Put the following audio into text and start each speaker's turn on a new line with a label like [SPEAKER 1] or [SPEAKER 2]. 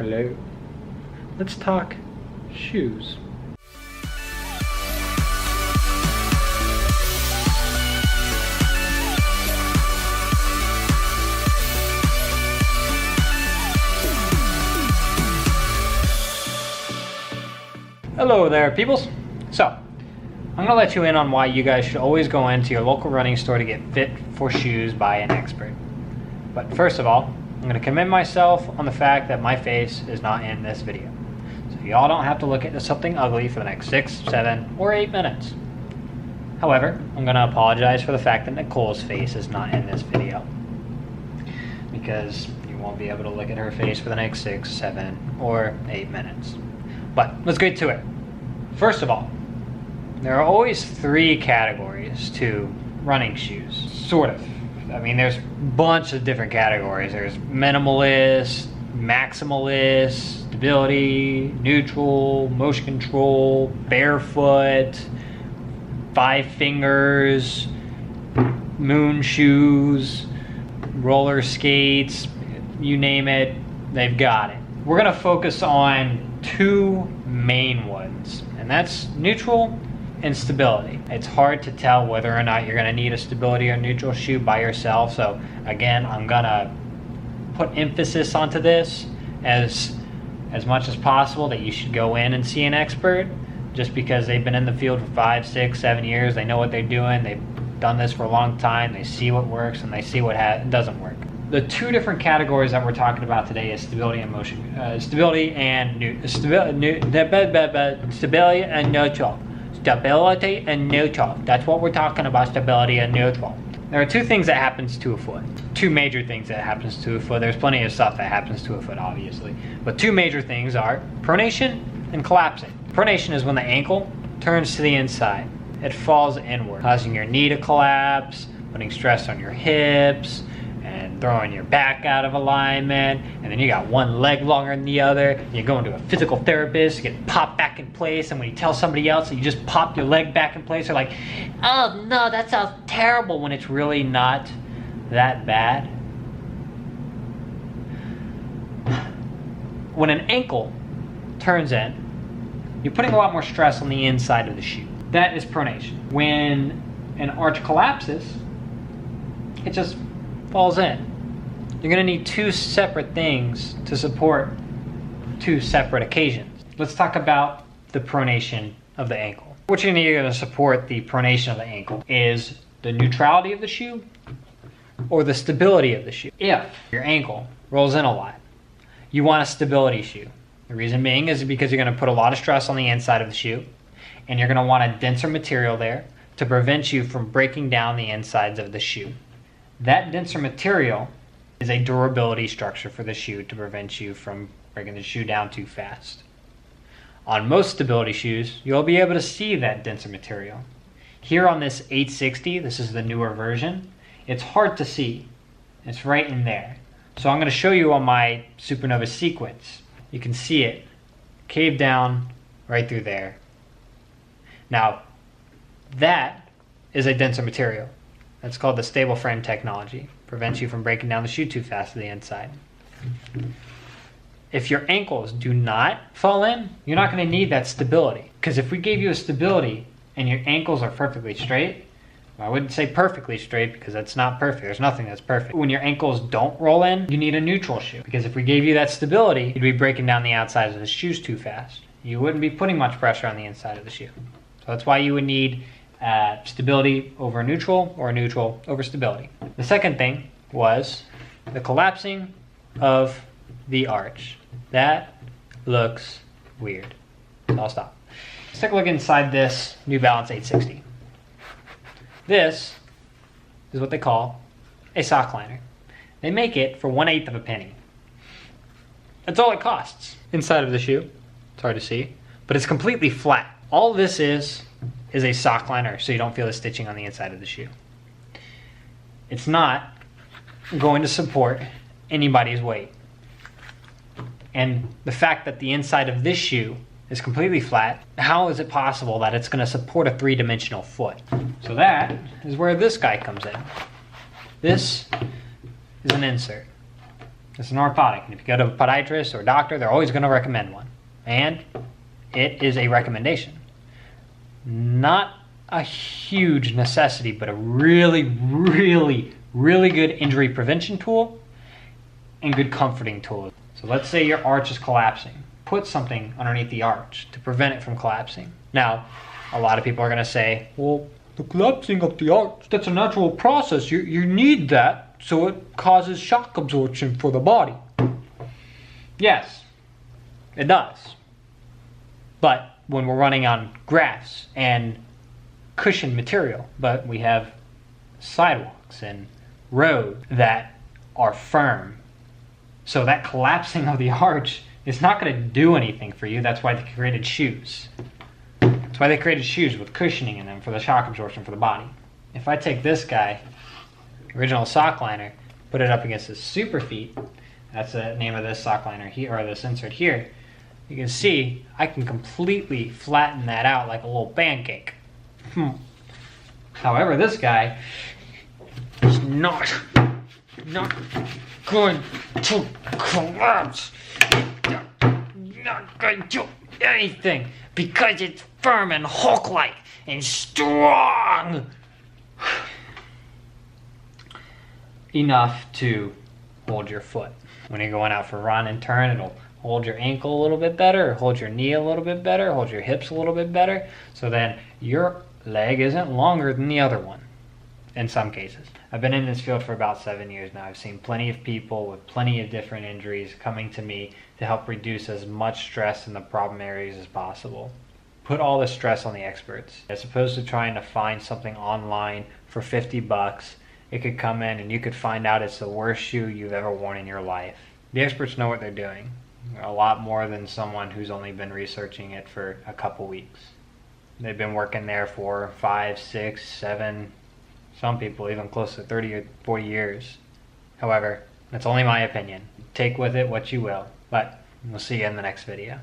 [SPEAKER 1] Hello. Let's talk shoes. Hello there, peoples. So, I'm gonna let you in on why you guys should always go into your local running store to get fit for shoes by an expert. But first of all, I'm gonna commend myself on the fact that my face is not in this video. So y'all don't have to look at something ugly for the next 6, 7, or 8 minutes. However, I'm gonna apologize for the fact that Nicole's face is not in this video, because you won't be able to look at her face for the next 6, 7, or 8 minutes. But let's get to it. First of all, there are always 3 categories to running shoes, sort of. I mean, there's a bunch of different categories. There's minimalist, maximalist, stability, neutral, motion control, barefoot, 5 fingers, moon shoes, roller skates, you name it, they've got it. We're gonna focus on 2 main ones, and that's neutral and stability. It's hard to tell whether or not you're gonna need a stability or neutral shoe by yourself, so again, I'm gonna put emphasis onto this as much as possible, that you should go in and see an expert, just because they've been in the field for 5, 6, 7 years, they know what they're doing, they've done this for a long time, they see what works and they see what doesn't work. The 2 different categories that we're talking about today is stability and motion, stability and neutral. Stability and neutral. That's what we're talking about, stability and neutral. There are 2 things that happens to a foot. 2 major things that happens to a foot. There's plenty of stuff that happens to a foot, obviously. But 2 major things are pronation and collapsing. Pronation is when the ankle turns to the inside. It falls inward, causing your knee to collapse, putting stress on your hips, and throwing your back out of alignment, and then you got one leg longer than the other, you're going to a physical therapist to get popped back in place, and when you tell somebody else that you just popped your leg back in place, they're like, oh no, that sounds terrible, when it's really not that bad. When an ankle turns in, you're putting a lot more stress on the inside of the shoe. That is pronation. When an arch collapses, it just falls in. You're gonna need 2 separate things to support 2 separate occasions. Let's talk about the pronation of the ankle. What you're gonna need to support the pronation of the ankle is the neutrality of the shoe or the stability of the shoe. If your ankle rolls in a lot, you want a stability shoe. The reason being is because you're gonna put a lot of stress on the inside of the shoe, and you're gonna want a denser material there to prevent you from breaking down the insides of the shoe. That denser material is a durability structure for the shoe to prevent you from breaking the shoe down too fast. On most stability shoes, you'll be able to see that denser material. Here on this 860, this is the newer version, it's hard to see. It's right in there. So I'm going to show you on my Supernova Sequence. You can see it cave down right through there. Now, that is a denser material. That's called the stable frame technology. Prevents you from breaking down the shoe too fast to the inside. If your ankles do not fall in, you're not going to need that stability. Because if we gave you a stability and your ankles are perfectly straight, well, I wouldn't say perfectly straight because that's not perfect. There's nothing that's perfect. When your ankles don't roll in, you need a neutral shoe. Because if we gave you that stability, you'd be breaking down the outsides of the shoes too fast. You wouldn't be putting much pressure on the inside of the shoe. So that's why you would need stability over neutral or neutral over stability. The second thing was the collapsing of the arch. That looks weird. So I'll stop. Let's take a look inside this New Balance 860. This is what they call a sock liner. They make it for 1/8 of a penny. That's all it costs. Inside of the shoe, it's hard to see, but it's completely flat. All this is a sock liner, so you don't feel the stitching on the inside of the shoe. It's not going to support anybody's weight. And the fact that the inside of this shoe is completely flat, how is it possible that it's going to support a 3-dimensional foot? So that is where this guy comes in. This is an insert. It's an orthotic, and if you go to a podiatrist or a doctor, they're always going to recommend one. And it is a recommendation. Not a huge necessity, but a really, really, really good injury prevention tool and good comforting tool. So let's say your arch is collapsing. Put something underneath the arch to prevent it from collapsing. Now, a lot of people are going to say, well, the collapsing of the arch, that's a natural process. You need that so it causes shock absorption for the body. Yes, it does. But when we're running on grass and cushion material, but we have sidewalks and roads that are firm, so that collapsing of the arch is not going to do anything for you. That's why they created shoes. That's why they created shoes with cushioning in them for the shock absorption for the body. If I take this guy, original sock liner, put it up against this Superfeet, that's the name of this sock liner here, or this insert here, you can see I can completely flatten that out like a little pancake. However, this guy is not going to collapse. Not going to do anything because it's firm and Hulk-like and strong. Enough to hold your foot. When you're going out for a run and turn, it'll hold your ankle a little bit better, hold your knee a little bit better, hold your hips a little bit better, so then your leg isn't longer than the other one in some cases. I've been in this field for about 7 years now. I've seen plenty of people with plenty of different injuries coming to me to help reduce as much stress in the problem areas as possible. Put all the stress on the experts. As opposed to trying to find something online for 50 bucks, it could come in and you could find out it's the worst shoe you've ever worn in your life. The experts know what they're doing. A lot more than someone who's only been researching it for a couple weeks. They've been working there for 5, 6, 7, some people even close to 30 or 40 years. However, that's only my opinion. Take with it what you will, but we'll see you in the next video.